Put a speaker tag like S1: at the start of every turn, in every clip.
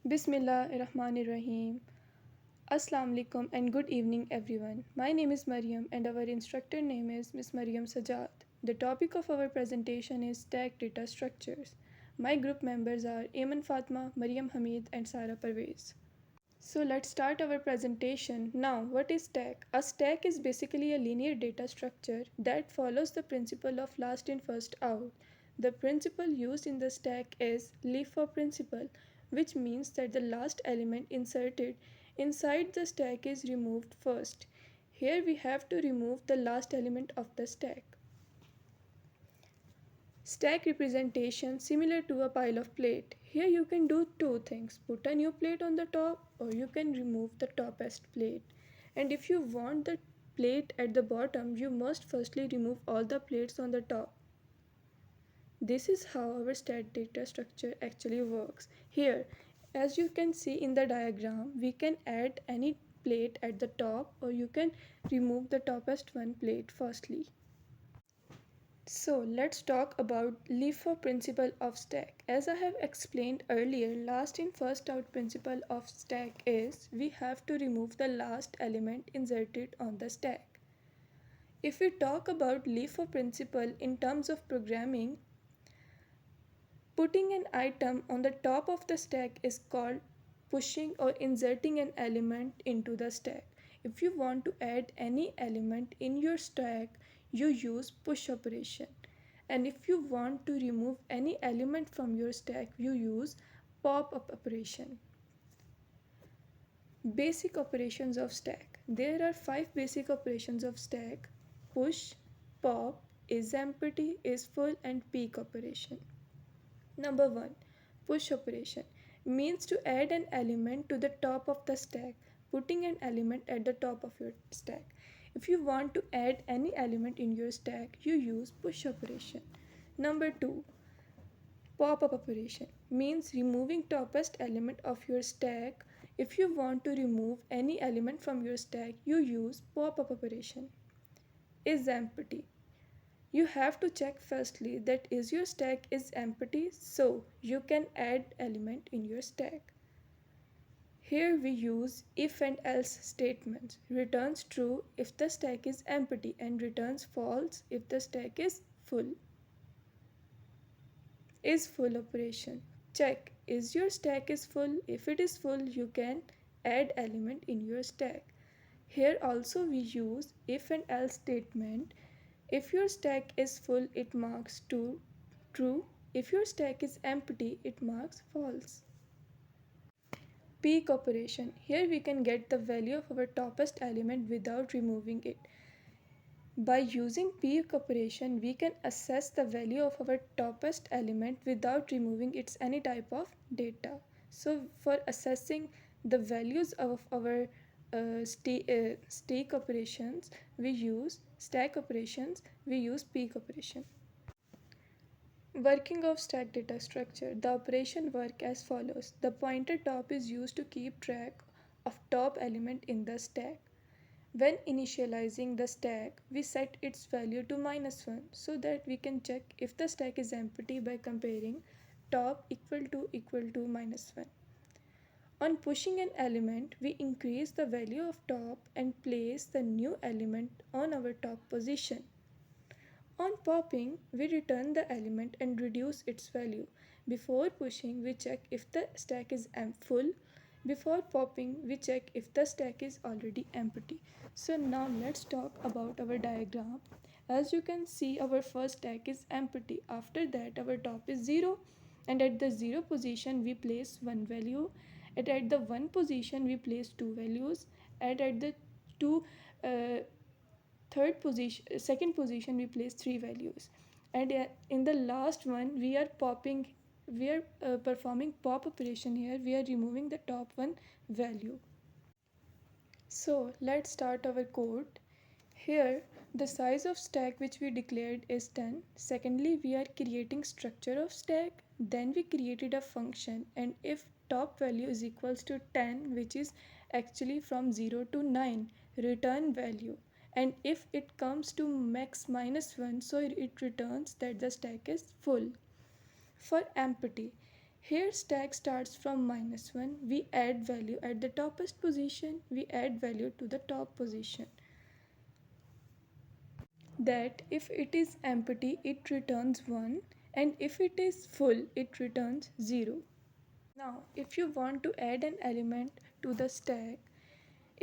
S1: Bismillahirrahmanirrahim. Assalamu alaikum and good evening everyone. My name is Maryam and our instructor name is Miss Maryam Sajad. The topic of our presentation is stack data structures. My group members are Aiman, Fatima, Maryam, Hameed and Sara, Pervaiz. So let's start our presentation. Now, what is stack? A stack is basically a linear data structure that follows the principle of last in first out. The principle used in the stack is leaf for principle, which means that the last element inserted inside the stack is removed first. Here we have to remove the last element of the stack. Stack representation similar to a pile of plate. Here you can do two things: put a new plate on the top or you can remove the topest plate. And if you want the plate at the bottom, you must firstly remove all the plates on the top. This is how our stack data structure actually works. Here, as you can see in the diagram, we can add any plate at the top or you can remove the topest one plate firstly. So let's talk about LIFO principle of stack. As I have explained earlier, last in first out principle of stack is we have to remove the last element inserted on the stack. If we talk about LIFO principle in terms of programming, putting an item on the top of the stack is called pushing or inserting an element into the stack. If you want to add any element in your stack, you use push operation. And if you want to remove any element from your stack, you use pop-up operation. Basic operations of stack. There are 5 basic operations of stack: push, pop, is empty, is full, and peek operation. Number 1. Push operation means to add an element to the top of the stack, putting an element at the top of your stack. If you want to add any element in your stack, you use push operation. Number 2. Pop-up operation means removing topest element of your stack. If you want to remove any element from your stack, you use pop-up operation. Is empty. You have to check firstly that is your stack is empty so you can add element in your stack. Here we use if and else statements. Returns true if the stack is empty and returns false if the stack is full. Is full operation. Check is your stack is full. If it is full, you can add element in your stack. Here also we use if and else statement. If your stack is full, it marks true. If your stack is empty, it marks false. Peek operation. Here we can get the value of our topest element without removing it. By using peek operation, we can assess the value of our topest element without removing its any type of data. So for assessing the values of our stack operations, we use peek operation. Working of stack data structure. The operation work as follows. The pointer top is used to keep track of top element in the stack. When initializing the stack, we set its value to -1 so that we can check if the stack is empty by comparing top equal to -1. On pushing an element, we increase the value of top and place the new element on our top position. On popping, we return the element and reduce its value. Before pushing, we check if the stack is full. Before popping, we check if the stack is already empty. So now let's talk about our diagram. As you can see, our first stack is empty. After that, our top is 0. And at the 0 position, we place 1 value. And at the 1 position, we place 2 values. And at the 2 second position we place 3 values, and in the last one we are performing pop operation. Here we are removing the top one value. So let's start our code. Here the size of stack which we declared is 10. Secondly, we are creating structure of stack. Then we created a function, and if top value is equals to 10, which is actually from 0 to 9, return value. And if it comes to max -1, so it returns that the stack is full. For empty, Here stack starts from -1. We add value at the topmost position. We add value to the top position. That if it is empty, it returns 1, and if it is full, it returns 0. Now, if you want to add an element to the stack,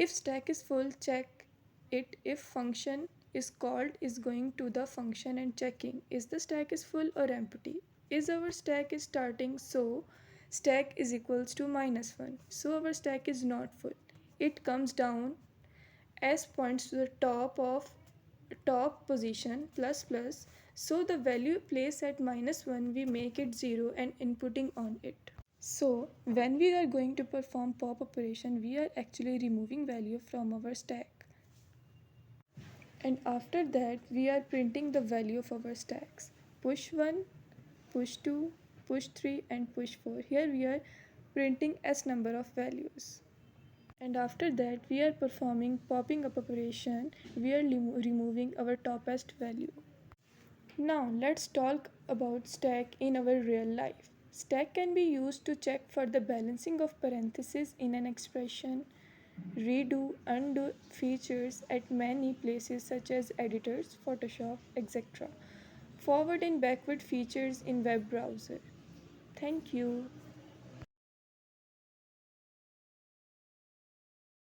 S1: if stack is full, check it. If function is called, is going to the function and checking is the stack is full or empty. Is our stack is starting, so stack is equals to -1, so our stack is not full. It comes down as points to the top position plus plus, so the value placed at -1 we make it 0 and inputting on it. So when we are going to perform pop operation, we are actually removing value from our stack. And after that, we are printing the value of our stacks. Push 1, push 2, push 3 and push 4. Here we are printing S number of values. And after that, we are performing popping up operation. We are removing our topest value. Now let's talk about stack in our real life. Stack can be used to check for the balancing of parentheses in an expression, redo, undo features at many places such as editors, Photoshop, etc. Forward and backward features in web browser. Thank you.